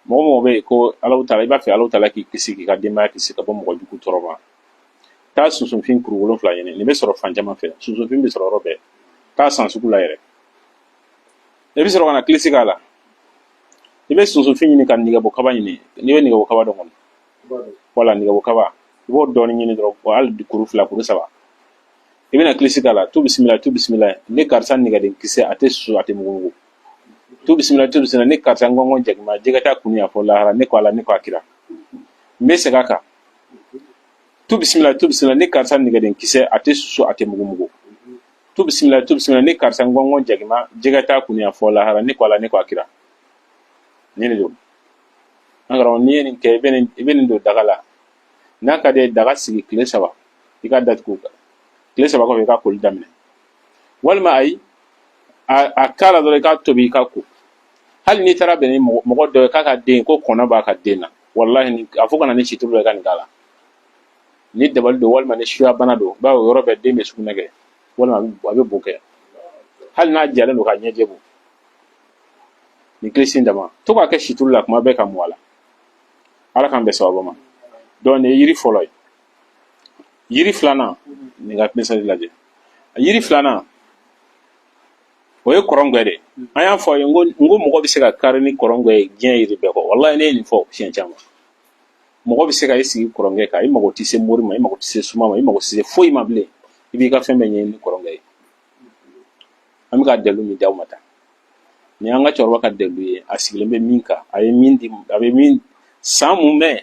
mo be ko Allahu taala iba fe Allahu taala ki kisi ki ka denbaya kisi ka bɔ mɔgɔ jugu tɔɔrɔ ma taa sunsunfin kuru 7 ɲini nin bɛ sɔrɔ fan caman fɛ sunsunfin bɛ sɔrɔ yɔrɔ bɛɛ taa san sugu la yɛrɛ i bɛ sɔrɔ ka na kilisi k'a la i bɛ sunsunfin ɲini ka nɛgɛbɔ kaba ɲini n'i bɛ nɛgɛbɔ kaba dɔn kɔnɔ wala nɛgɛbɔ kaba i b'o dɔɔni ɲini dɔrɔn hali kuru 2 kuru 3 i bɛna kilisi k'a la tu bisimila ne karisa nɛgɛden kisɛ a tɛ susu a tɛ mugu tu bisimila ne karisa ngɔngɔn jagima jɛgɛ t'a kun ya fɔ lahara ne ko ala ne ko a kira n bɛ segin a kan tu bisimila ne karisa nɛgɛden kisɛ a tɛ susu a tɛ mugu tu bisimila ne karisa ngɔngɔn jagima jɛgɛ t'a kun ya fɔ lahara ne ko ala ne ko a kira ni ne don an karamɔgɔ n'i ye nin kɛ i bɛ nin don daga la n'a ka di ye daga sigi tile 3 i ka datugu tile 3 kɔfɛ i ka koli daminɛ walima ayi a k'a la dɔrɔn i ka tobi i ka ko hali n'i taara bɛn ni mɔgɔ dɔ ye k'a ka den ko kɔnɔ b'a ka den na wallahi a fo kana ni situlu i ka nin k'a la ni dabali don walima ni suya bana don bawo yɔrɔ bɛɛ den bɛ sugunɛ kɛ walima a bɛ bo kɛ hali n'a jalen don ka ɲɛjɛ bɔ ni kilisi dama to k'a kɛ situlu la kuma bɛɛ ka mun a la ala k'an bɛn sababu ma donc nin ye yiri fɔlɔ ye yiri filanan nin ka message lajɛ yiri filanan o ye kɔrɔngɛ de an y'a fɔ a ye n ko mɔgɔ bɛ se ka kari ni kɔrɔngɛ ye diɲɛ yiri bɛɛ kɔ wallahi ne ye nin fɔ siɲɛ caman mɔgɔ bɛ se ka i sigi kɔrɔngɛ kan i mago tɛ se mori ma i mago tɛ se suma ma i mago tɛ se foyi ma bilen i b'i ka fɛn bɛɛ ɲɛɲini ni kɔrɔngɛ ye an bɛ ka dalilu min d'aw ma tan nin y'an ka cɛkɔrɔba ka dalilu ye a sigilen bɛ min kan a bɛ min san mun mɛn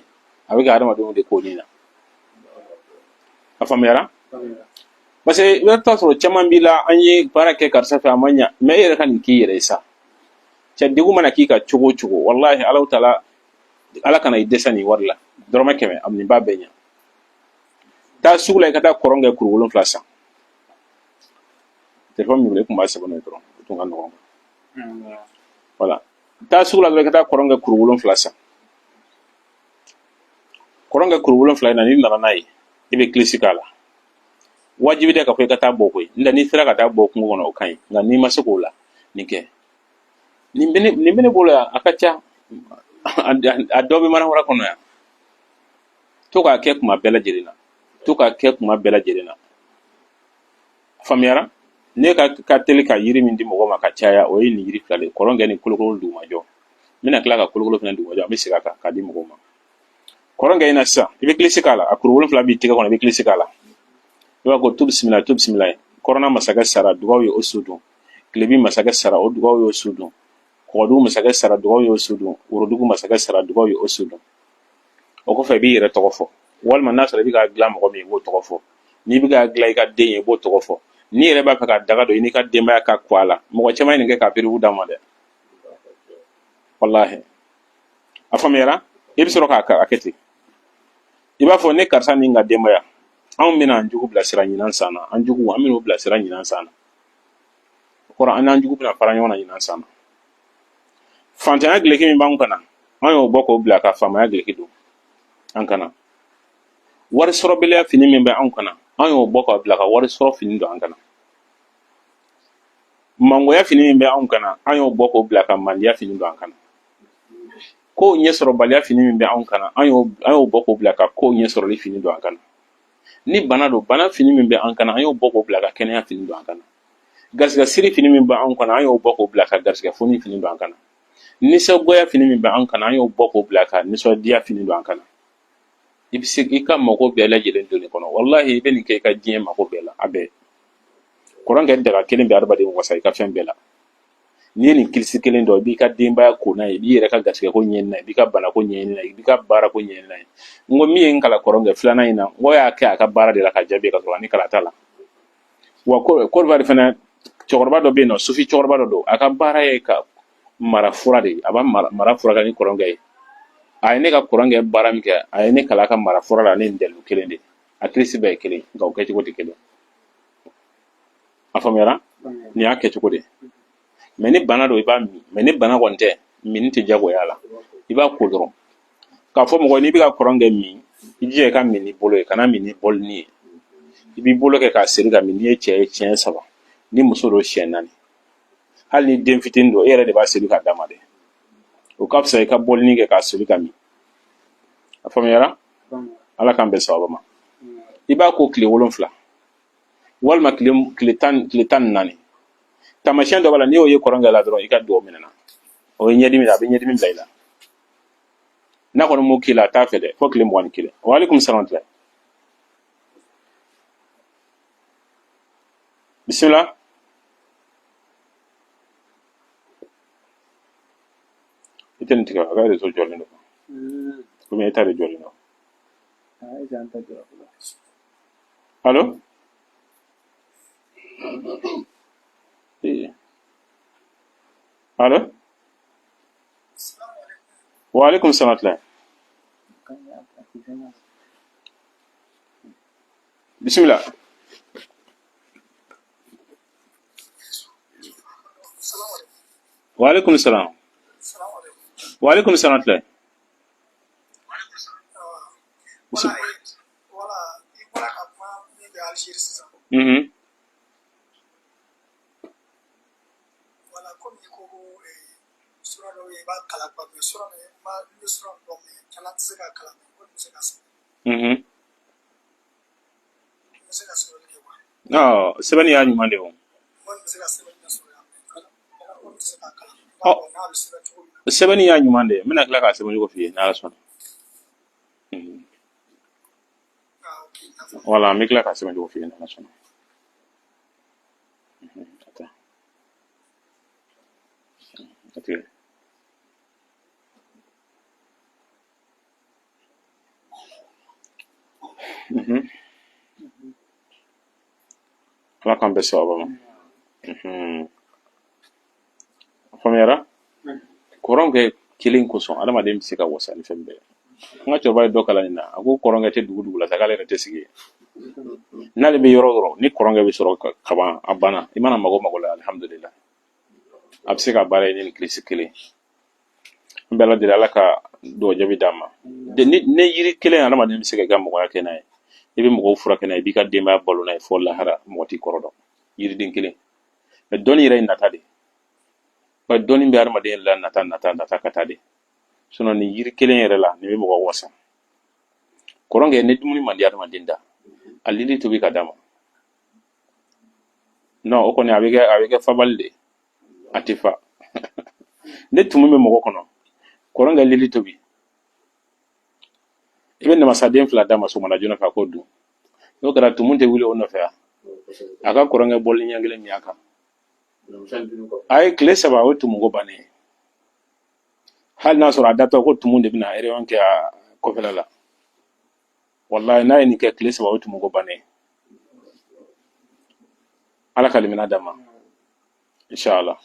a bɛ ka adamadenw de ko nin na a faamuyara parce que i bɛ taa sɔrɔ caman b'i la an ye baara kɛ karisa fɛ a ma ɲa mais e yɛrɛ ka nin k'i yɛrɛ ye sa cɛ degun mana k'i ka cogo o cogo wallahi Allahu taala ala kana i dɛsɛ nin wari la dɔrɔmɛ 100 a nin b'a bɛɛ ɲa taa sugu la i ka taa kɔrɔngɛ kuru 7 san téléphone min bolo i tun b'a sɛbɛn n'o ye dɔrɔn o tun ka nɔgɔn voilà taa sugu la dɔrɔn i ka taa kɔrɔngɛ kuru 7 san kɔrɔngɛ kuru 7 in na n'i nana n'a ye i bɛ kilisi k'a la wajibi tɛ k'a fɔ i ka taa bɔ koyi n'o tɛ n'i sera ka taa bɔ kungo kɔnɔ o ka ɲi nka n'i ma se k'o la nin kɛ nin bɛ ne bolo yan a ka ca a dɔ bɛ mana wɛrɛ kɔnɔ yan to k'a kɛ kuma bɛɛ lajɛlen na faamuyara ne ka teli ka yiri min di mɔgɔ ma ka caya o ye nin yiri 2 de kɔrɔngɛ ni kolokolo dugumajɔ n bɛna tila ka kolokolo fana dugumajɔ an bɛ segin a kan k'a di mɔgɔw ma kɔrɔngɛ in na sisan i bɛ kilisi k'a la a kuru 7 b'i tɛgɛ kɔnɔ i bɛ kilisi k'a la i b'a ko tu bisimila kɔrɔna masakɛ sara dugaw ye o su dun tilebi masakɛ sara o dugaw ye o su dun kɔgɔdugu masakɛ sara dugaw ye o su dun worodugu masakɛ sara dugaw ye o su dun o kɔfɛ i b'i yɛrɛ tɔgɔ fɔ walima n'a sɔrɔ i bɛ ka dilan mɔgɔ min i b'o tɔgɔ fɔ n'i bɛ ka dilan i ka den ye i b'o tɔgɔ fɔ n'i yɛrɛ b'a fɛ ka daga don i n'i ka denbaya ka kɔ a la mɔgɔ caman ye nin kɛ k'a piriwu d'a ma dɛ wallahi a faamuyara i bɛ sɔrɔ k'a kɛ ten i b'a fɔ ne karisa ni n ka denbaya anw bɛna an jugu bilasira ɲinan san na an bɛn'o bilasira ɲinan san na o kɔrɔ an n'an jugu bɛna fara ɲɔgɔn na ɲinan san na fantanya gileki min b'an kana an y'o bɔ k'o bila ka faamaya gileki don an kana wari sɔrɔbaliya fini min bɛ anw kana an y'o bɔ k'o bila ka wari sɔrɔ fini don an kana mangoya fini min bɛ anw kana an y'o bɔ k'o bila ka mandiya fini don an kana ko ɲɛsɔrɔbaliya fini min bɛ anw kana an y'o bɔ k'o bila ka ko ɲɛsɔrɔli fini don an kana ni bana don bana fini min bɛ an kana an y'o bɔ k'o bila ka kɛnɛya fini don an kana garisigɛ siri fini min bɛ an kana an y'o bɔ k'o bila ka garisigɛ foni fini don an kana nisɔngoya fini min bɛ an kana an y'o bɔ k'o bila ka nisɔndiya fini don an kana i bɛ se i ka mago bɛɛ lajɛlen don nin kɔnɔ wallahi i bɛ nin kɛ i ka diɲɛ mago bɛɛ la a bɛɛ kɔrɔnkɛ daga kelen bɛ adamaden wasa i ka fɛn bɛɛ la n'i ye nin kilisi kelen dɔ i b'i ka denbaya ko n'a ye i b'i yɛrɛ ka garisɛgɛ ko ɲɛɲini n'a ye i b'i ka bana ko ɲɛɲini n'a ye i b'i ka baara ko ɲɛɲini n'a ye n ko min ye n kalan kɔrɔnkɛ filanan in na n ko y'a kɛ a ka baara de la ka jaabi ka sɔrɔ ani kalan t'a la wa Côte d'Ivoire fana cɛkɔrɔba dɔ bɛ yen nɔ sufi cɛkɔrɔba dɔ don a ka baara ye ka mara fura de ye a b'a mara furakɛ ni kɔrɔnkɛ ye a ye ne ka kɔrɔnkɛ baara min kɛ a ye ne kalan a ka mara fura la ne nin dalilu kelen de a kilisi bɛɛ ye kelen nka o kɛcogo tɛ kelen a faamuyara nin y'a kɛcogo de mais ni bana don i b'a min mais ni bana kɔni tɛ min tɛ jagoya la i b'a ko dɔrɔn k'a fɔ mɔgɔ n'i bɛ ka kɔrɔnkɛ min i jija i ka min n'i bolo ye kana min n'i bɔlini ye i b'i bolo kɛ k'a seri ka min n'i ye cɛ ye siɲɛ 3 ni muso don siɲɛ 4 hali ni den fitinin don e yɛrɛ de b'a seri k'a d'a ma dɛ o ka fisa i ka bɔlini kɛ k'a soli ka min a faamuyara ala k'an bɛn sababa ma i b'a ko tile 7 walima tile 14 tamasiyɛn dɔ b'a la n'i y'o ye kɔrɔnkɛ la dɔrɔn i ka dugawu minɛna o ye ɲɛdimi a bɛ ɲɛdimi bila i la n'a kɔni m'o k'i la a t'a fɛ dɛ fo tile 21 waalaikum salam tila bisimila i tɛ nin tigɛ a ka réseau jɔlen don komi e ta de jɔlen don allo allo waalaikum salam tila bisimila waalaikum salam tila sɛbɛnni y'a ɲuman de ye sɛbɛnni y'a ɲuman de ye n bɛna tila k'a sɛbɛncogo f'i ye n'ala sɔnna voilà n bɛ tila k'a sɛbɛncogo f'i ye n'ala sɔnna ala k'an bɛn sababa ma faamuyara kɔrɔnkɛ kelen kosɔn adamaden bɛ se ka wasa ni fɛn bɛɛ n ka cɛkɔrɔba ye dɔ kalan nin na a ko kɔrɔnkɛ tɛ dugu la sa k'ale yɛrɛ tɛ sigi n'ale bɛ yɔrɔ yɔrɔ ni kɔrɔnkɛ bɛ sɔrɔ kaban a banna i mana mago la alhamdulillah a bɛ se ka baara ye ni kilisi kelen n bɛ ala deli ala ka dɔw jaabi d'a ma ne yiri kelen adamaden bɛ se ka i ka mɔgɔya kɛ n'a ye i bɛ mɔgɔw furakɛ n'a ye i b'i ka denbaya balo n'a ye fɔ lahara mɔgɔ t'i kɔrɔ dɔn yiriden kelen mɛ dɔnni yɛrɛ ye nata de wa dɔnni bɛ adamaden la nata ka taa de sinon ni yiri kelen yɛrɛ la nin bɛ mɔgɔ wasa kɔrɔnkɛ ne dumuni man di adamaden da a lili tobi ka d'a ma non o kɔni a bɛ kɛ fabali de a tɛ fa ne tumu bɛ mɔgɔ kɔnɔ kɔrɔnkɛ lili tobi i bɛ namasaden 2 d'a ma sɔgɔmada joona fɛ a k'o dun n'o kɛra tumu tɛ wuli o nɔfɛ a ka kɔrɔnkɛ bɔli ɲɛ kelen min a kan a ye tile 3 o tumu ko bannen hali n'a sɔrɔ a datɔ ko tumu de bɛna réunion kɛ a kɔfɛla la wallahi n'a ye nin kɛ tile 3 o tumu ko bannen ala ka limina d'a ma inshallah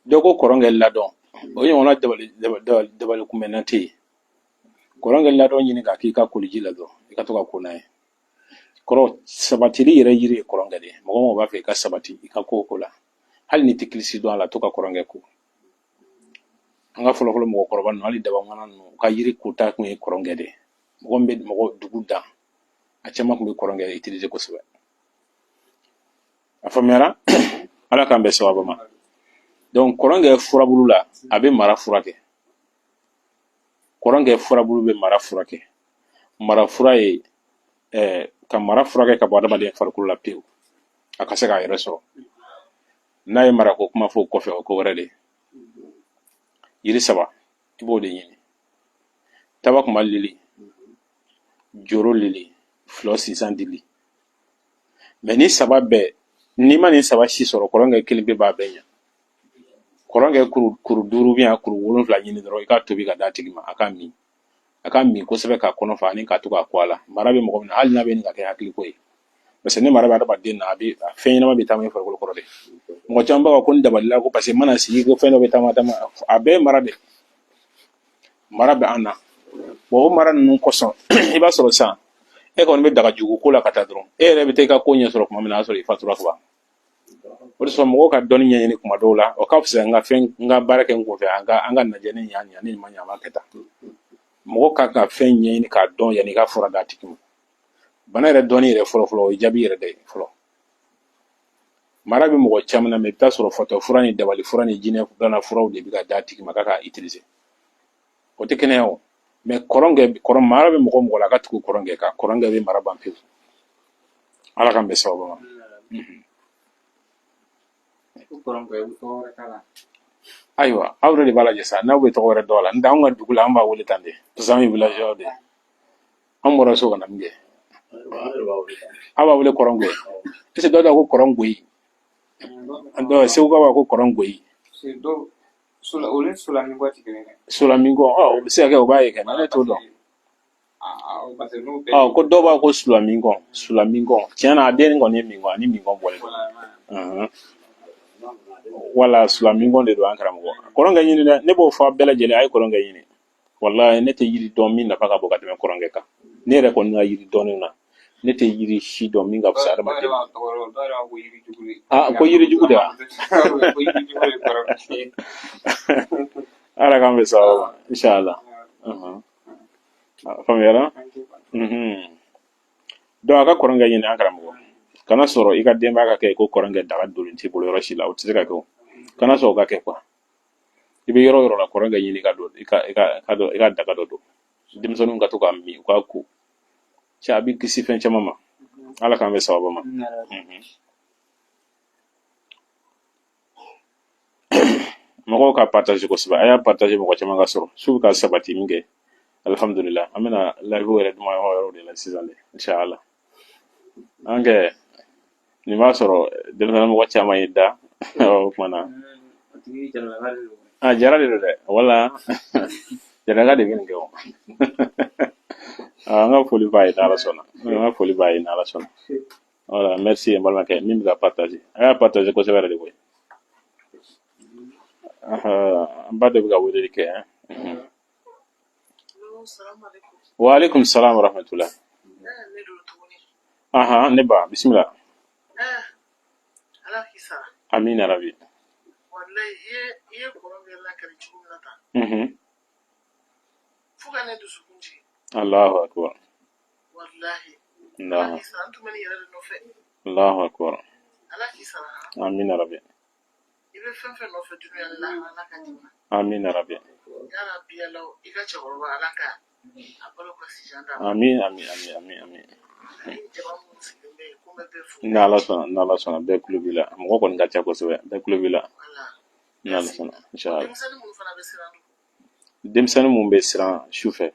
dɔ ko kɔrɔnkɛ ladɔn o ɲɔgɔnna dabali kunbɛnna tɛ yen kɔrɔnkɛ ladɔn ɲini k'a k'i ka koliji la dɔrɔn i ka to ka ko n'a ye kɔrɔ sabatili yɛrɛ yiri ye kɔrɔnkɛ de ye mɔgɔ mɔgɔ b'a fɛ i ka sabati i ka ko la hali ni tɛ kilisi dɔn a la to ka kɔrɔnkɛ ko an ka fɔlɔfɔlɔ mɔgɔkɔrɔba ninnu hali dabamana ninnu u ka yiri kota tun ye kɔrɔnkɛ de ye mɔgɔ min bɛ mɔgɔ dugu dan a caman tun bɛ kɔrɔnkɛ utiliser kosɛbɛ a faamuyara ala k'an bɛn sababa ma donc kɔrɔnkɛ furabulu la a bɛ mara furakɛ kɔrɔnkɛ furabulu bɛ mara furakɛ mara fura ye ka mara furakɛ ka bɔ adamaden farikolo la pewu a ka se k'a yɛrɛ sɔrɔ n'a ye mara ko kuma fɔ kɔfɛ o ko wɛrɛ de yiri 3 i b'o de ɲini tabakuma lili joro lili filo sisan dili mɛ ni 3 bɛɛ n'i ma nin 3 si sɔrɔ kɔrɔnkɛ kelen bɛ b'a bɛɛ ɲɛ kɔrɔnkɛ kuru 5 bien kuru 7 ɲini dɔrɔn i k'a tobi ka d'a tigi ma a ka min kosɛbɛ k'a kɔnɔ fa ani k'a to k'a ko a la mara bɛ mɔgɔ min na hali n'a bɛ nin ka kɛ hakili ko ye parce que ne mara bɛ adamaden na a bɛ fɛn ɲɛnama bɛ taama i farikolo kɔrɔ de mɔgɔ caman b'a fɔ ko n dabalila ko parce que mana sigi ko fɛn dɔ bɛ taama a bɛɛ ye mara de mara bɛ an na bon o mara ninnu kosɔn i b'a sɔrɔ sisan e kɔni bɛ daga jugu ko la ka taa dɔrɔn e yɛrɛ bɛ taa i ka ko ɲɛ sɔrɔ tuma min na a sɔrɔ i fatura ka ban o de sɔrɔ mɔgɔw ka dɔnni ɲɛɲini kuma dɔw la o ka fisa n ka baara kɛ n kun fɛ an ka lajɛ ni ɲa ni ma ɲa an b'a kɛ tan mɔgɔ ka kan ka fɛn ɲɛɲini k'a dɔn yanni i ka fura d'a tigi ma bana yɛrɛ dɔnni yɛrɛ fɔlɔ o ye jaabi yɛrɛ de ye fɔlɔ mara bɛ mɔgɔ caman na mais i bɛ taa sɔrɔ fatɔ fura ni dabali fura ni jinɛ bana furaw de bɛ ka d'a tigi ma k'a ka utiliser o tɛ kɛnɛya o mais kɔrɔn mara bɛ mɔgɔ mɔgɔ la a ka tugu kɔrɔnkɛ kan kɔrɔnkɛ bɛ mara ban pewu ala k'an bɛn sababu ma ayiwa aw yɛrɛ de b'a lajɛ sa n'aw bɛ tɔgɔ wɛrɛ dɔn a la n'o tɛ anw ka dugu la an b'a wele tan de parce que an ye villageois de an bɔra so ka na min kɛ aw b'a wele kɔrɔngoyi est ce que dɔw ta ko kɔrɔngoyi seguka b'a ko kɔrɔngoyi sulamingo o bɛ se ka kɛ o b'a ye kɛ mais ne t'o dɔn ko dɔw b'a ko sulamingo tiɲɛ na a den kɔni ye mingo ani mingo bɔlen don wala sulamingo de don an karamɔgɔ kɔrɔnkɛ ɲini dɛ ne b'o fɔ a bɛɛ lajɛlen a ye kɔrɔnkɛ ɲini wallahi ne tɛ yiri dɔn min nafa ka bon ka tɛmɛ kɔrɔnkɛ kan ne yɛrɛ kɔni ka yiri dɔnni na ne tɛ yiri si dɔn min ka fisa adamaden ma ko yiri jugu de wa ala k'an bɛ sababu ma inshallah faamuyara donc a ka kɔrɔnkɛ ɲini an karamɔgɔ kana sɔrɔ i ka denbaya ka kɛ ko kɔrɔnkɛ daga dolen t'i bolo yɔrɔ si la o tɛ se ka kɛ o kana sɔrɔ o ka kɛ quoi i bɛ yɔrɔ yɔrɔ la kɔrɔnkɛ ɲini ka don i ka daga dɔ don denmisɛnninw ka to k'a min u k'a ko cɛ a b'i kisi fɛn caman ma ala k'an bɛ sababu ma mɔgɔw ka partage kosɛbɛ a y'a partage mɔgɔ caman ka sɔrɔ su ka sabati min kɛ alhamdulillah an bɛna live yɛrɛ duma yɔrɔ de la sisan de inshallah an kɛ nin b'a sɔrɔ denmisɛnnin mɔgɔ caman ye da o kumana jara de don dɛ wala jaraka de bɛ nin kɛ o an ka foli b'a ye n'ala sɔnna an ka foli b'a ye n'ala sɔnna voilà merci n balimakɛ min bɛ ka partage a y'a partage kosɛbɛ yɛrɛ de koyi an ba dɔ bɛ ka weleli kɛ wa alaikum salam wa rahmatullah ne ba bisimila amin ya rabi Allahu akbar Allahu akbar amin ya rabi amin ya rabi amin n'ala sɔnna bɛɛ kulo b'i la mɔgɔ kɔni ka ca kosɛbɛ bɛɛ kulo b'i la n'ala sɔnna inshallah denmisɛnnin mun bɛ siran su fɛ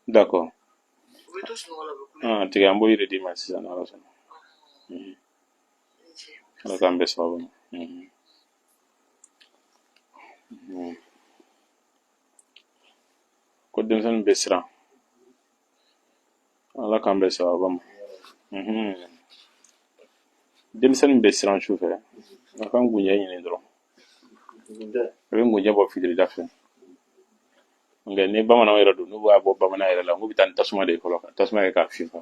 d'accord tigɛ an b'o yiri d'i ma sisan n'ala sɔnna ala k'an bɛɛ sababu ma ko denmisɛnnin bɛ siran ala k'an bɛɛ sababu ma denmisɛnnin bɛ siran su fɛ a ka ngunjɛ ɲini dɔrɔn a bɛ ngunjɛ bɔ fitiri fɛ nka ni bamananw yɛrɛ don n'u b'a bɔ bamanan yɛrɛ la n'u bɛ taa ni tasuma de ye fɔlɔ ka tasuma kɛ k'a fin ka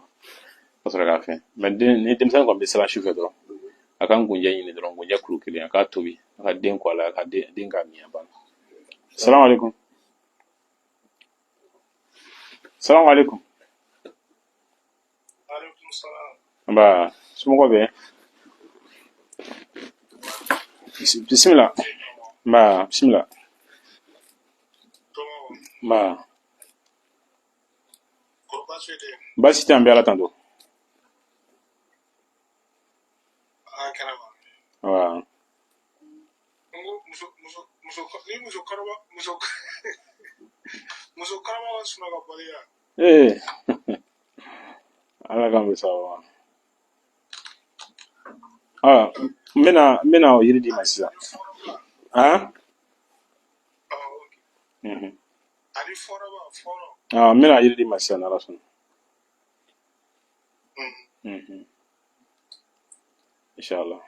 sɔrɔ k'a fɛn mais ni denmisɛnnin kɔni bɛ siran su fɛ dɔrɔn a ka ngunjɛ ɲini dɔrɔn ngunjɛ kuru kelen a k'a tobi a ka den kɔ a la a ka den k'a min a banna salamu alaikum salamu alaikum nba somɔgɔw bɛ bisimila nba bisimila nba baasi tɛ an bɛ ala tanto wa ala k'an bɛ sababu ma n bɛna o yiri d'i ma sisan n bɛna yiri d'i ma sisan n'ala sɔnna inshallah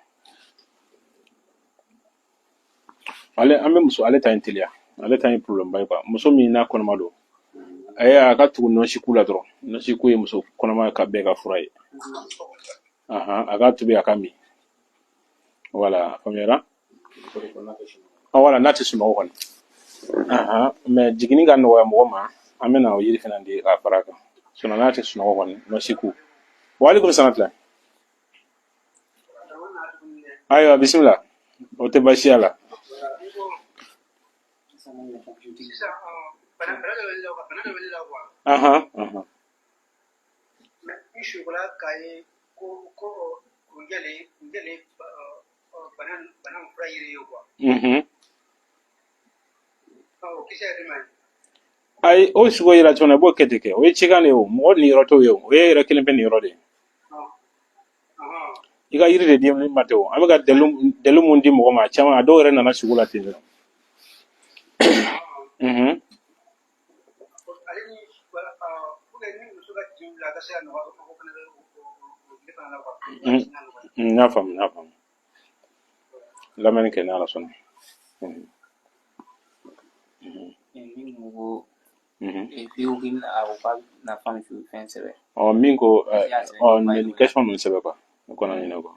an bɛ muso ale ta in teliya ale ta in problème ba ye quoi muso min n'a kɔnɔma don a ka tugu nɔnsiku la dɔrɔn nɔnsiku ye muso kɔnɔma ka bɛɛ ka fura ye a ka tobi a ka min voilà faamuyara voilà n'a tɛ sunɔgɔ kɔni mais jiginni ka nɔgɔya mɔgɔ ma an bɛna o yiri fana di a fara kan sinon n'a tɛ sunɔgɔ kɔni nɔnsiku wa alaikum salam ayiwa bisimila o tɛ baasiya la ayi o sugo yira tɔnɔ b'o kɛ ten kɛ o ye cikan de ye o mɔgɔ ni yɔrɔ t'o ye o ye yɛrɛ kelen bɛ nin yɔrɔ de i ka yiri de di ma tɛ o an bɛ ka dɛlu mun di mɔgɔ ma caman a dɔw yɛrɛ nana sugu la ten dɔrɔn n'a faamu lamɛnni kɛ n'ala sɔnna min ko nin question ninnu sɛbɛ quoi o kɔnɔ ɲinɛ quoi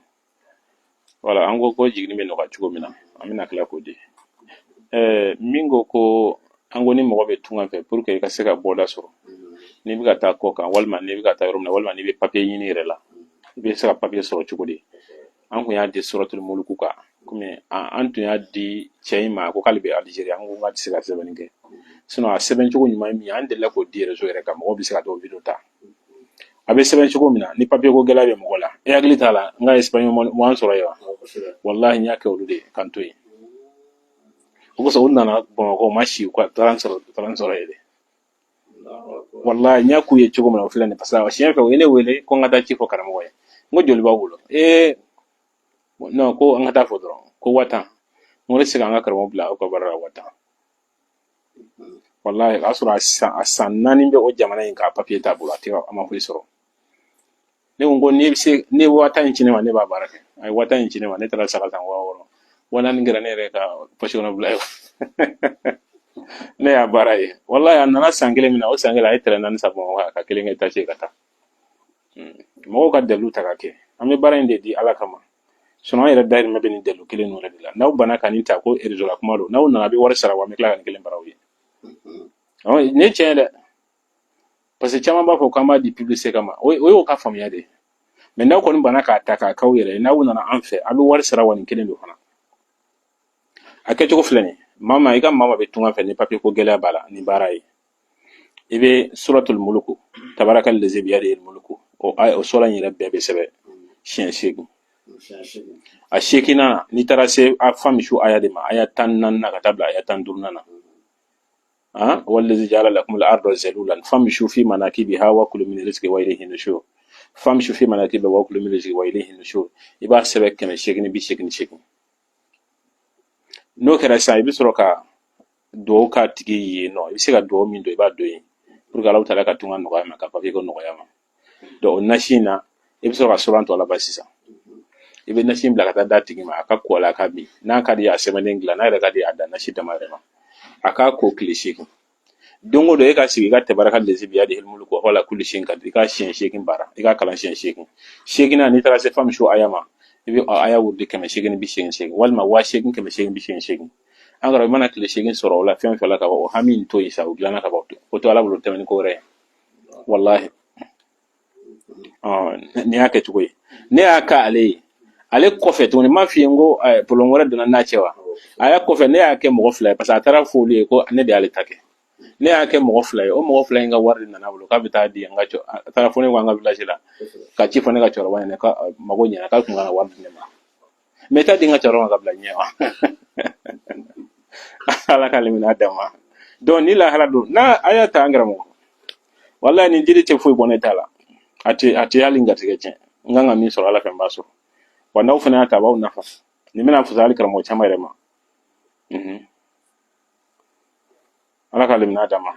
voilà an ko jiginni bɛ nɔgɔya cogo min na an bɛna tila k'o di min ko an ko ni mɔgɔ bɛ tunga fɛ pour que i ka se ka bɔda sɔrɔ n'i bɛ ka taa kɔ kan walima n'i bɛ ka taa yɔrɔ min na walima n'i bɛ papiye ɲini yɛrɛ la i bɛ se ka papiye sɔrɔ cogo di an kun y'a di suratul muluku kan komi an tun y'a di cɛ in ma ko k'ale bɛ Alizeri an ko k'a tɛ se ka sɛbɛnni kɛ sinon a sɛbɛn cogo ɲuman ye min ye an delila k'o di réseau yɛrɛ kan mɔgɔw bɛ se ka t'o video ta a bɛ sɛbɛn cogo min na ni papiye ko gɛlɛya bɛ mɔgɔ la e hakili t'a la n ka Espagne m'an sɔrɔ yen wa wallahi n y'a kɛ olu de kan to yen o kosɔn u nana Bamakɔ ma si u ka taara n sɔrɔ yen de wallahi n y'a k'u ye cogo min na o filɛ nin parce que siɲɛ fɛ o ye ne wele ko n ka taa ci fɔ karamɔgɔ ye n ko joli b'aw bolo non ko an ka taa fɔ dɔrɔn ko 1000 n ko ne tɛ se ka an ka karamɔgɔ bila aw ka baara la 1000 wallahi a sɔrɔ a san 4 bɛ o jamana in ka papiye t'a bolo a ma foyi sɔrɔ ne ko ni ye 1000 in ci ne ma ne b'a baara kɛ a ye 1000 in ci ne ma ne taara saga tan 6000 4 kɛra ne yɛrɛ ka poche kɔnɔ bila ye ne y'a baara ye wallahi a nana san 1 min na o san 1 a ye tɛrɛ 4 san Bamakɔ ka 1 kɛ tase ka taa mɔgɔw ka dalilu ta ka kɛ an bɛ baara in de di Ala kama sinon an yɛrɛ dayirimɛ bɛ nin dalilu kelen ninnu de la n'aw banna ka nin ta ko réseau la kuma don n'aw nana a bɛ wari sara wa an bɛ tila ka nin kelen bara aw ye ne ye tiɲɛ dɛ parce que caman b'a fɔ k'an b'a di publicité kama o y'o ka faamuya de mais n'aw kɔni banna k'a ta k'a k'aw yɛrɛ ye n'aw nana an fɛ a bɛ wari sara wa nin kelen don fana a kɛcogo filɛ nin mama i ka mama bɛ tunga fɛ ni papiye ko gɛlɛya b'a la ni baara ye i bɛ suratul muluku tabaraka lezi biyadihil mulku o sura in yɛrɛ bɛɛ bɛ sɛbɛn siɲɛ 8 a 8nan n'i taara se a famisu aya de ma aya 14 ka taa bila aya 15 na والذي جعل لكم الأرض ذلولا فامشوا في مناكبها وكلوا من رزقه وإليه النشور فامشوا في مناكبها وكلوا من رزقه وإليه النشور يبقى سبب كما شيكني بشيكني n'o kɛra sisan i bɛ sɔrɔ ka dugawu k'a tigi ye nɔ i bɛ se ka dugawu min don i b'a don yen pour que Alahu taala ka tunga nɔgɔya ma ka papiye ko nɔgɔya ma donc o nasi in na i bɛ sɔrɔ ka sɔrɔ tɔ laban sisan i bɛ nasi in bila ka taa d'a tigi ma a ka ko a la a ka bin n'a ka di a sɛbɛnnen dilan n'a yɛrɛ ka di a dan nasi dama yɛrɛ ma a k'a ko tile 8 don o don e ka sigi i ka tabaraka lezi biyadihil mulku wala kulli shay'in qadir i ka siɲɛ 8 baara i ka kalan siɲɛ 8 na n'i taara se famisu aya ma i bɛ aya wurudi 888 walima 888 an karamɔgɔ mana tile 8 sɔrɔ o la fɛn fɛn la ka bɔ o hami in to yen sa o dilanna ka bɔ o to Ala bolo tɛmɛ ni ko wɛrɛ ye wallahi ni y'a kɛ cogo ye ne y'a ka ale kɔfɛ tuguni m'a f'i ye n ko problème wɛrɛ donna n'a cɛ wa a y'a kɔfɛ ne y'a kɛ mɔgɔ 2 ye parce que a taara fɔ olu ye ko ne de y'ale ta kɛ ne y'a kɛ mɔgɔ 2 ye o mɔgɔ 2 in ka wari de nana bolo k'a bɛ taa di an ka a taara fɔ ne ko an ka village la ka ci fɔ ne ka cɛkɔrɔba ɲɛna ka mago ɲɛna k'a tun ka wari di ne ma mais t'a di n ka cɛkɔrɔba ka bila ɲɛ wa Ala ka limina dama donc ni lahala don n'a a y'a ta an karamɔgɔ wallahi nin jiri tɛ foyi bɔ ne ta la a tɛ hali n garisɛgɛ tiɲɛ n kan ka min sɔrɔ Ala fɛ n b'a sɔrɔ wa n'aw fana y'a ta a b'aw nafa nin bɛna fisaya hali karamɔgɔ caman yɛrɛ ma Ala ka limina dama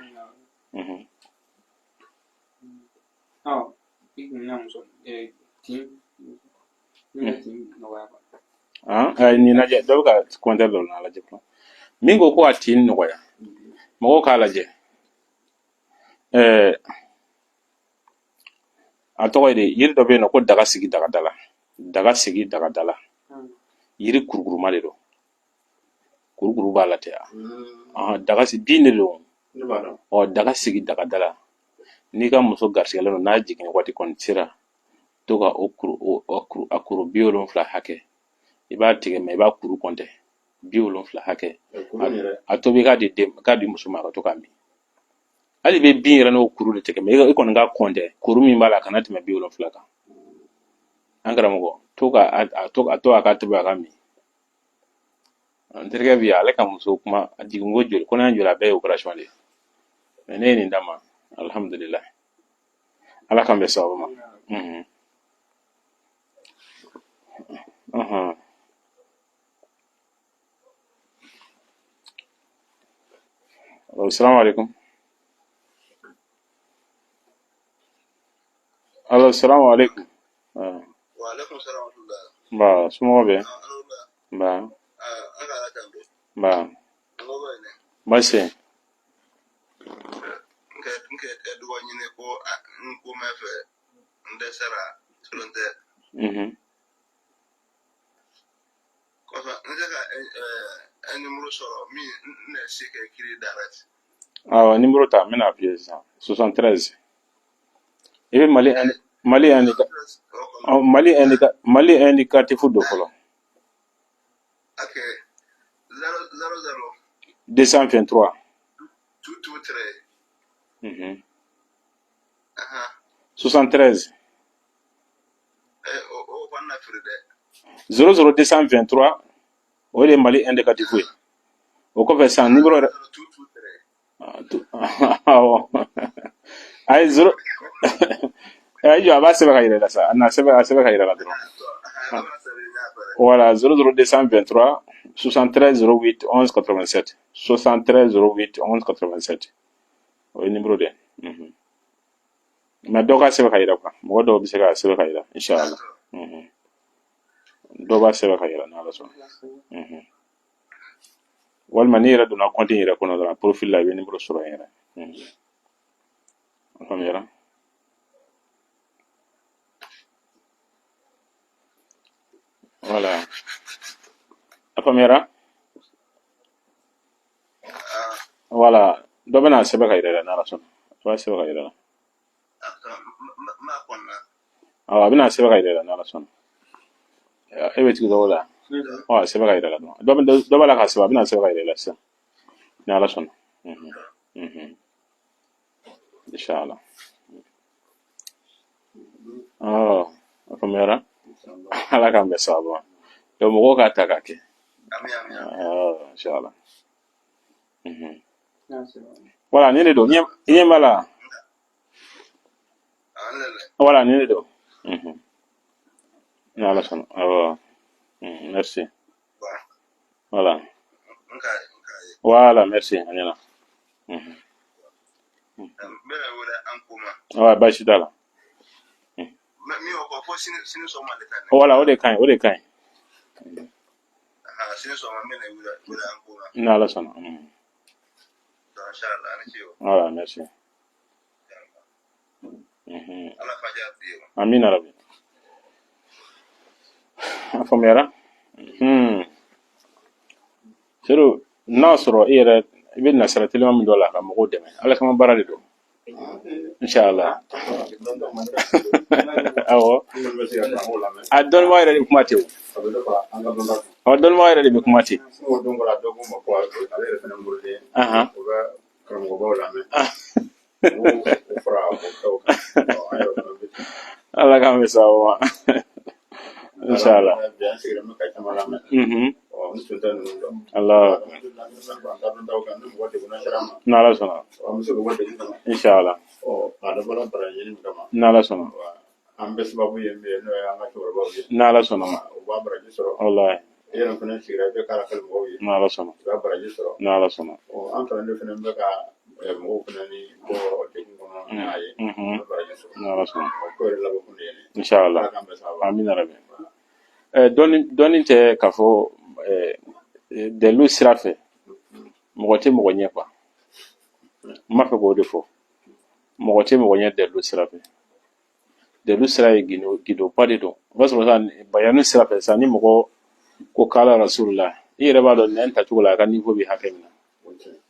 ni lajɛ dɔ bɛ ka commentaire dɔ na lajɛ min ko a tin nɔgɔya mɔgɔw k'a lajɛ a tɔgɔ ye de yiri dɔ bɛ yen nɔ ko daga sigi dagadala yiri kurukuru de don kurukuru b'a la tɛ daga sigi bin de don daga sigi dagadala n'i ka muso garisigɛlen don n'a jiginni waati kɔni sera to ka a kuru 70 hakɛ i b'a tigɛ mɛ i b'a kuru kɔntɛ 70 hakɛ a tobi k'a di muso ma ka to k'a min hali bɛ bin yɛrɛ n'o kuru de tigɛ mɛ i kɔni ka kɔntɛ kuru min b'a la kana tɛmɛ 70 kan an karamɔgɔ to a ka tobi a ka min n terikɛ bi ale ka muso kuma a jigin ko joli kɔnɔ joli a bɛɛ ye operation de mɛ ne ye nin d'a ma alhamdulillah ala k'an bɛ sababu ma assalamu alaikum alo assalamu alaikum wa alaikum salam wa rahmatullah ba sumo be ba ba basi nke eduwa nyine ko nko mefe ndesara tulunte ko fa ndeka numéro soro mi ne sike kiri direct numéro ta mina appeler ça 73 et Mali indicatif de folo OK 000 223 223 73 o vanna fride 00223 o de Mali indicatif o ko fait sans numéro 223 ay 0 ay yo aba sebe ka yira la sa na sebe ka yira la dron voilà 00223 73 08 11 87 73 08 11 87 o numéro de mais dɔw ka sɛbɛn ka yira quoi mɔgɔ dɔw bɛ se ka sɛbɛn ka yira inshallah dɔw b'a sɛbɛn ka yira n'ala sɔnna walima ni yɛrɛ donna compte yɛrɛ kɔnɔ dɔrɔn profil la i bɛ numéro sɔrɔ yɛrɛ faamuyara voilà a faamuyara voilà dɔ bɛna sɛbɛn ka yira n'ala sɔnna dɔ b'a sɛbɛn ka yira a bɛna sɛbɛn ka yira n'ala sɔnna e bɛ tigi dɔw la sɛbɛn ka yira la dɔ b'a la ka sɛbɛn a bɛna sɛbɛn ka yira la sisan n'ala sɔnna inshallah a faamuyara ala k'an bɛ sababu ma donc mɔgɔw k'a ta k'a kɛ inshallah voilà ni de don i ɲɛ b'a la voilà ni de don n'ala sɔnna merci voilà merci a ɲɛna baasi t'a la voilà o de ka ɲi n'ala sɔnna voilà merci amin arabi a faamuyara sero n'a sɔrɔ i yɛrɛ i bɛ nasara telima min dɔ la ka mɔgɔw dɛmɛ ala kama baara de don inshallah awɔ a dɔnnibaga yɛrɛ de kuma tɛ o dɔnnibaga yɛrɛ de bɛ kuma tɛ ala k'an bɛ sababu ma inshallah Allah n'ala sɔnna inshallah n'ala sɔnna an bɛ sababu ye min ye n'o ye an ka cɛkɔrɔbaw ye n'ala sɔnna u b'a baraji sɔrɔ wallahi e yɛrɛ fana sigira i bɛ k'ala kali mɔgɔw ye n'ala sɔnna u b'a baraji sɔrɔ n'ala sɔnna an kalanden fana bɛ ka mɔgɔw fana ni bɔ degun kɔnɔ n'a ye u bɛ baraji sɔrɔ n'ala sɔnna ko yɛrɛ labɔ kun de ye inshallah ala k'an bɛ sababu amin arabi dɔnni tɛ k'a fɔ dalilu sira fɛ mɔgɔ tɛ mɔgɔ ɲɛ quoi n b'a fɛ k'o de fɔ mɔgɔ tɛ mɔgɔ ɲɛ dalilu sira fɛ dalilu sira ye gidoba de don o b'a sɔrɔ sisan bayani sira fɛ sisan ni mɔgɔ ko k'ala rasulullah i yɛrɛ b'a dɔn nɛn tacogo la a ka niveau bɛ hakɛ min na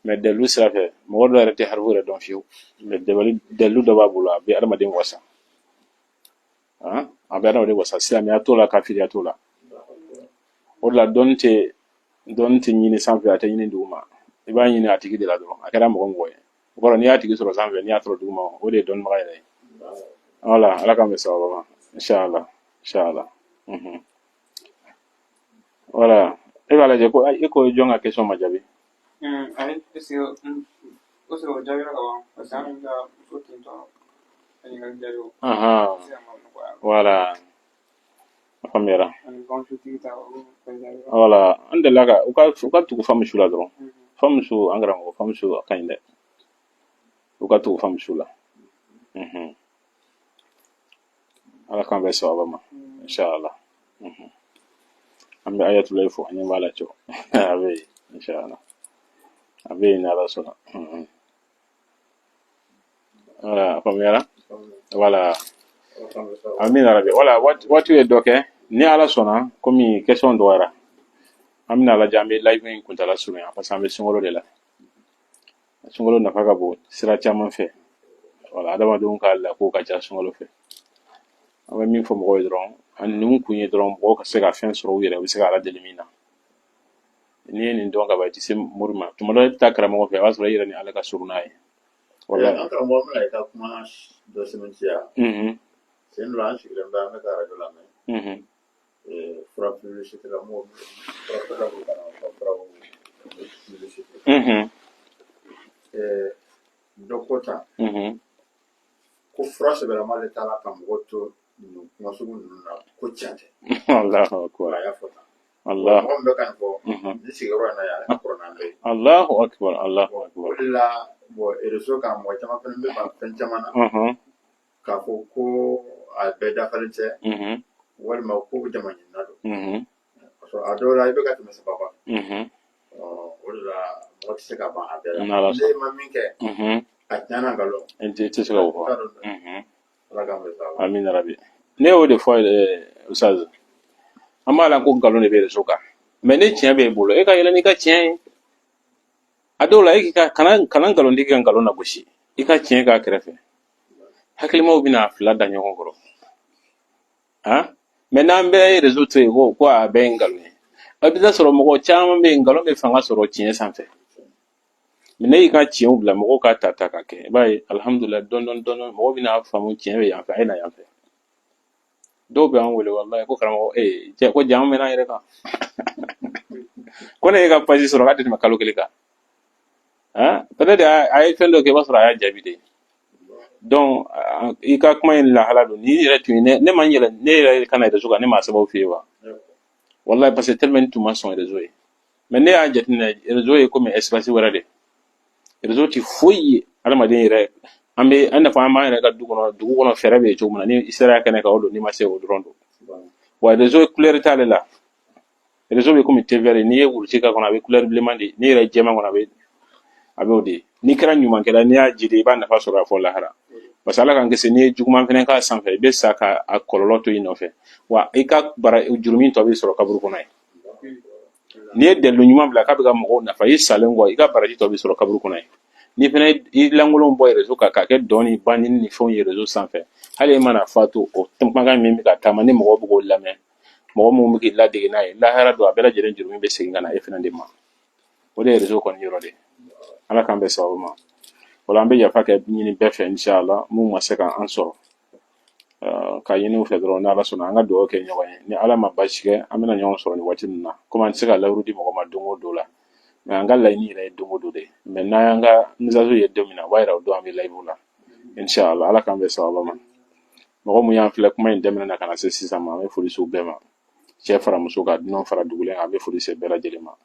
mais dalilu sira fɛ mɔgɔ dɔ yɛrɛ tɛ harifu yɛrɛ dɔn fiyewu mais dalilu dɔ b'a bolo a bɛ adamaden wasa a bɛ adamaden wasa silamɛya t'o la kafiriya t'o la o la donte nyini sanfɛ a tɛ ɲini duguma i b'a ɲini a tigi de la dɔrɔn a kɛra mɔgɔ mɔgɔ ye o kɔrɔ n'i y'a tigi sɔrɔ sanfɛ n'i y'a sɔrɔ duguma o de ye dɔnnibaga yɛrɛ ye voilà ala k'an bɛ sababa ma inshallah voilà e b'a lajɛ ko e ko jɔn ka question ma jaabi ale est-ce que o sɔrɔ o jaabira ka ban parce que an bɛ ka muso tentɔ ɲininkali jaabi o voilà a faamuyara ani bamusotigi ta olu fɛn jaabi voilà an delila ka u ka tugu famusu la dɔrɔn famusu an karamɔgɔ famusu a ka ɲi dɛ u ka tugu famusu la ala k'an bɛ sababa ma inshallah an bɛ ayatulayi fo an ɲɛ b'a la cɛw a bɛ yen inshallah a bɛ yen ni ala sɔnna voilà a faamuyara voilà amin arabi voilà waati ye dɔ kɛ ni ala sɔnna komi question dɔgɔyara an bɛna lajɛ an bɛ live in kuntala surunya parce que an bɛ sunkalo de la sunkalo nafa ka bon sira caman fɛ voilà adamadenw ka lako ka ca sunkalo fɛ an bɛ min fɔ mɔgɔw ye dɔrɔn ani nin kun ye dɔrɔn mɔgɔw ka se ka fɛn sɔrɔ u yɛrɛ u bɛ se ka ala deli min na n'i ye nin dɔn ka ban i tɛ se mori ma tuma dɔ i bɛ taa karamɔgɔ fɛ a b'a sɔrɔ i yɛrɛ ni ala ka surun n'a ye an karamɔgɔ bɛna i ka kuma dɔ sɛbɛntiya sen dɔ an sigilen bɛ an bɛ ka arajo lamɛn fura publicité la mɔgɔw fura bɛ ka na fura publicité dɔ ko tan ko fura sɛbɛlama de taara ka mɔgɔ to nin kuma sugu ninnu na ko tiɲɛ tɛ Allahu akbar a y'a fɔ tan Allah mɔgɔ min bɛ ka nin fɔ ni sigiyɔrɔ in na yan ale ka kɔrɔ n'an bɛɛ ye Allahu akbar o de la réseau kan mɔgɔ caman fana bɛ ban fɛn caman na k'a fɔ ko a bɛɛ dafalen tɛ walima ko jama ɲinina don a dɔw la i bɛ ka tɛmɛ saba kan o de la mɔgɔ tɛ se ka ban a bɛɛ la ne ma min kɛ a tiɲɛna nkalon i tɛ se ka o fɔ ala k'an bɛ sa amin rabi ne y'o de fɔ ustaz an b'a la ko nkalon de bɛ réseau kan mais ni tiɲɛ b'e bolo e ka yɛlɛ n'i ka tiɲɛ ye a dɔw la e kana nkalon tigi ka nkalon na gosi i ka tiɲɛ k'a kɛrɛfɛ hakilimaw bɛna fila da ɲɔgɔn kɔrɔ mais n'an bɛɛ ye réseau to yen ko a bɛɛ ye nkalon ye a bɛ taa sɔrɔ mɔgɔ caman bɛ yen nkalon bɛ fanga sɔrɔ tiɲɛ sanfɛ mais ne y'i ka tiɲɛw bila mɔgɔw ka ta ka kɛ i b'a ye alhamdulilayi dɔɔni mɔgɔw bɛna faamu tiɲɛ bɛ yan fɛ a ye na yan fɛ dɔw bɛ an wele wallahi ko karamɔgɔ ko jaa an mɛnna an yɛrɛ kan ko ne ye ka page sɔrɔ k'a tɛ tɛmɛ kalo kelen kan peut-être a ye fɛn dɔ kɛ i b'a sɔrɔ a y'a jaabi de donc i ka kuma in lahala don ni yɛrɛ tun ye ne ma n yɛlɛ ne yɛrɛ kana réseau kan ne m'a sababu f'i ye wa wallahi parce que tellement tun ma sɔn réseau ye mais ne y'a jateminɛ réseau ye komi espace wɛrɛ de réseau tɛ foyi ye adamaden yɛrɛ an nafa an b'an yɛrɛ ka dugu kɔnɔ fɛɛrɛ bɛ yen cogo min na ni i sera kɛnɛ kan o don n'i ma se o dɔrɔn don wa réseau couleur t'ale la réseau bɛ komi thé vert n'i ye wurusi k'a kɔnɔ a bɛ couleur bilenman de n'i yɛrɛ jɛman kɔnɔ a bɛ o de n'i kɛra ɲumankɛla n'i y'a jide i b'a nafa sɔrɔ a fɔ lahara parce que ala k'an kisi n'i ye juguman fɛnɛ k'a sanfɛ i bɛ sa ka a kɔlɔlɔ to i nɔfɛ wa i ka jurumin tɔ bɛ sɔrɔ kaburu kɔnɔ ye n'i ye dalilu ɲuman bila k'a bɛ ka mɔgɔw nafa i salen kɔ i ka baraji tɔ bɛ sɔrɔ kaburu kɔnɔ ye n'i fɛnɛ i lankolon bɔ réseau kan k'a kɛ dɔn ni banni ni fɛnw ye réseau sanfɛ hali i mana fatu o kumakan min bɛ ka taama ni mɔgɔw bɛ k'o lamɛn mɔgɔ minnu bɛ k'i ladege n'a ye lahara don a bɛɛ lajɛlen jurumin bɛ segin ka na e fɛnɛ de ma o de ye réseau kɔni yɔrɔ de ala k'an bɛ sababu ma wala an bɛ yafa kɛ ɲini bɛɛ fɛ inshallah mun ma se ka an sɔrɔ ka ɲini u fɛ dɔrɔn ni ala sɔnna an ka dugawu kɛ ɲɔgɔn ye ni ala ma basi kɛ an bɛna ɲɔgɔn sɔrɔ nin waati ninnu na komi an tɛ se ka lawuru di mɔgɔ ma don o don la mais an ka laɲini yɛrɛ ye don o don de mais n'an y'an ka misazu ye don min na o b'a yira o don an bɛ layibu la inshallah ala k'an bɛ sababa ma mɔgɔ mun y'an filɛ kuma in daminɛ na ka na se sisan ma an bɛ foli s'u bɛɛ ma cɛ fara muso ka dunan fara dugulen an bɛ foli se bɛɛ lajɛlen ma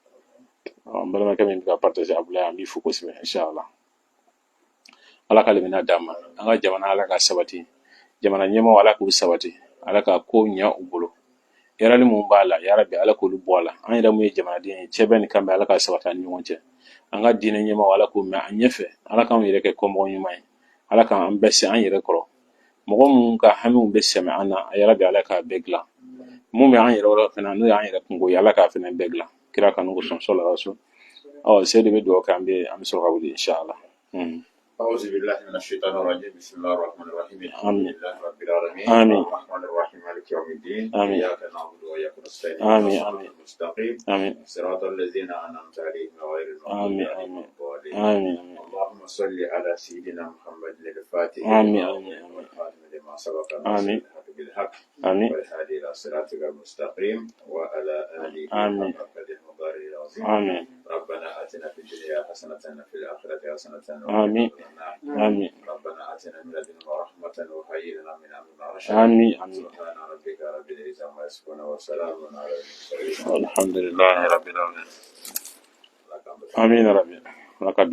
n balimakɛ min bɛ ka partager Abulayi an b'i fo kosɛbɛ inshallah ala k'ale bɛna d'an ma an ka jamana ala ka sabati jamana ɲɛmaaw ala k'u sabati ala ka ko ɲɛ u bolo yarali mun b'a la yarabi ala k'olu bɔ a la an yɛrɛ mun ye jamanaden ye cɛ bɛɛ ni kan bɛ ala ka sabati an ni ɲɔgɔn cɛ an ka diinɛ ɲɛmaaw ala k'u mɛn an ɲɛfɛ ala k'anw yɛrɛ kɛ kɔmɔgɔ ɲuman ye ala k'an bɛɛ se an yɛrɛ kɔrɔ mɔgɔ minnu ka hamiw bɛ sɛmɛ an na yarabi ala k'a bɛɛ dilan mun bɛ an yɛrɛ yɔrɔ fana n'o y'an yɛrɛ kungo ye ala k'a fana bɛɛ dilan kira kanu ko sɔn sɔla rasul se de bɛ dugawu kɛ an bɛ sɔrɔ ka wuli inshallah أعوذ بالله من الشيطان الرجيم. بسم الله الرحمن الرحيم. الحمد لله رب العالمين. آمين. الرحمن الرحيم مالك يوم الدين. آمين. إياك نعبد وإياك نستعين. آمين. الصراط المستقيم. آمين. صراط الذين أنعمت عليهم غير المغضوب آمين. عليهم ولا الضالين. آمين. اللهم صل على سيدنا محمد الفاتح آمين. والخاتم لما سبق آمين. الحق بالحق آمين. والهادي إلى صراطك المستقيم وعلى آله آمين. حق قدره ومقداره العظيم. آمين. ربنا آتنا في الدنيا حسنة وفي الآخرة حسنة آمين. آمين. ربنا آتنا من لدنك رحمة وهيئ لنا من أمرنا رشدا. آمين. سبحان ربك رب العزة عما يصفون وسلام على المرسلين. الحمد لله رب العالمين. آمين يا رب. لقد